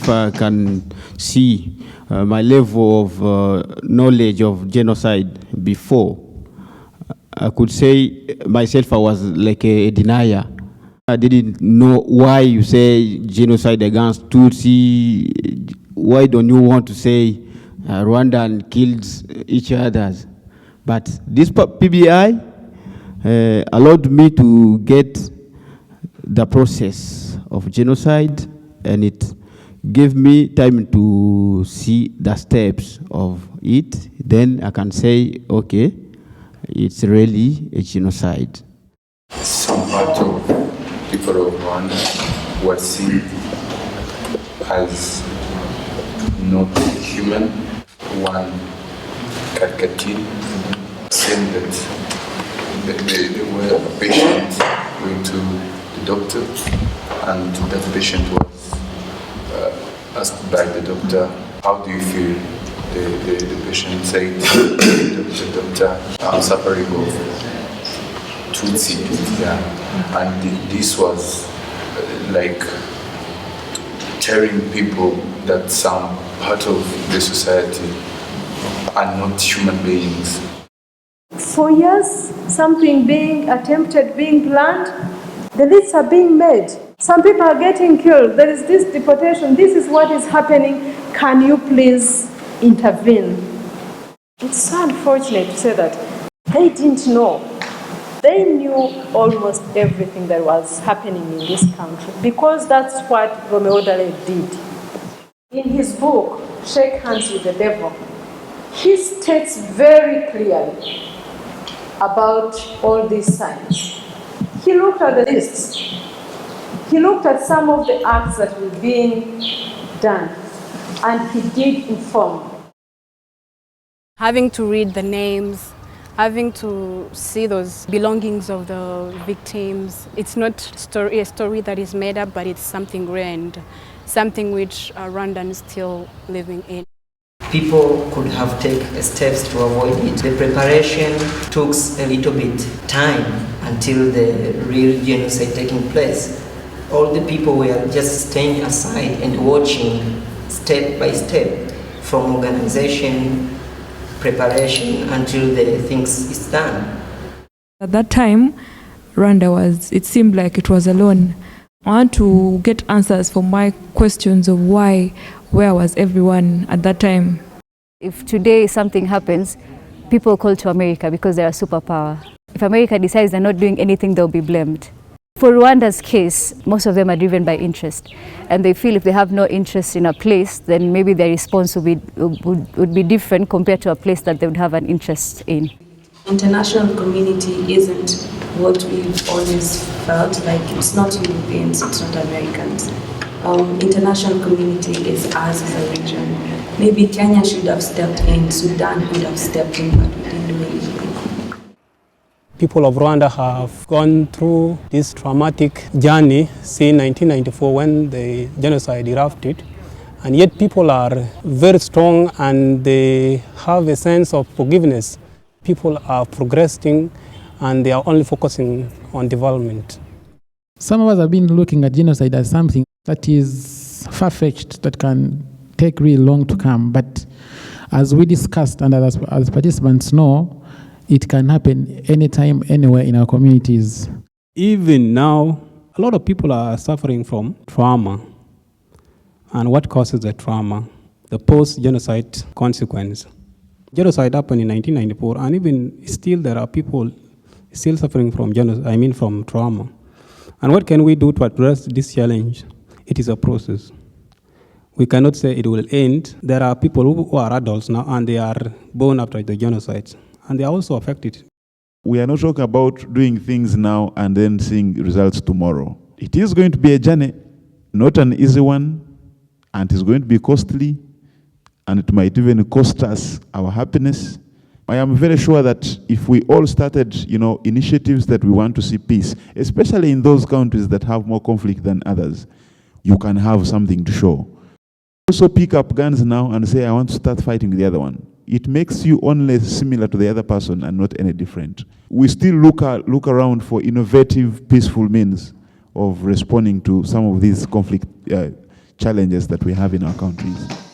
if I can see my level of knowledge of genocide before, I could say myself I was like a denier. I didn't know why you say genocide against Tutsi. Why don't you want to say Rwandan killed each other? But this PBI allowed me to get the process of genocide, and it gave me time to see the steps of it. Then I can say, okay, it's really a genocide. Some part of people of Rwanda were seen as not human. One caricature saying that they were a patient going to the doctor, and that patient was asked by the doctor, how do you feel? The patient said, doctor, I'm suffering of Tutsi. Yeah. And this was like telling people that some part of the society are not human beings. For years, something being attempted, being planned, the lists are being made. Some people are getting killed. There is this deportation. This is what is happening. Can you please intervene? It's so unfortunate to say that they didn't know. They knew almost everything that was happening in this country because that's what Romeo Dallaire did. In his book, Shake Hands with the Devil, he states very clearly about all these signs. He looked at the lists. He looked at some of the acts that were being done, and he did inform. Having to read the names, having to see those belongings of the victims, it's not a story that is made up, but it's something real and something which Rwandans still living in. People could have taken steps to avoid it. The preparation took a little bit time until the real genocide taking place. All the people were just staying aside and watching step by step from organization, preparation until the things is done. At that time, Rwanda it seemed like it was alone. I want to get answers for my questions of where was everyone at that time. If today something happens, people call to America because they are a superpower. If America decides they're not doing anything, they'll be blamed. For Rwanda's case, most of them are driven by interest, and they feel if they have no interest in a place, then maybe their response would be different compared to a place that they would have an interest in. International community isn't what we've always felt, like it's not Europeans, it's not Americans. International community is us as a region. Maybe Kenya should have stepped in, Sudan could have stepped in, but we didn't do anything. People of Rwanda have gone through this traumatic journey since 1994 when the genocide erupted, and yet people are very strong and they have a sense of forgiveness. People are progressing and they are only focusing on development. Some of us have been looking at genocide as something that is far-fetched, that can take really long to come, but as we discussed and as participants know, it can happen anytime, anywhere in our communities. Even now, a lot of people are suffering from trauma. And what causes the trauma? The post-genocide consequence. Genocide happened in 1994, and even still there are people still suffering from from trauma. And what can we do to address this challenge? It is a process. We cannot say it will end. There are people who are adults now, and they are born after the genocide, and they are also affected. We are not talking about doing things now and then seeing results tomorrow. It is going to be a journey, not an easy one, and it's going to be costly, and it might even cost us our happiness. I am very sure that if we all started, initiatives that we want to see peace, especially in those countries that have more conflict than others, you can have something to show. Also pick up guns now and say, I want to start fighting the other one. It makes you only similar to the other person and not any different. We still look around for innovative, peaceful means of responding to some of these conflict challenges that we have in our countries.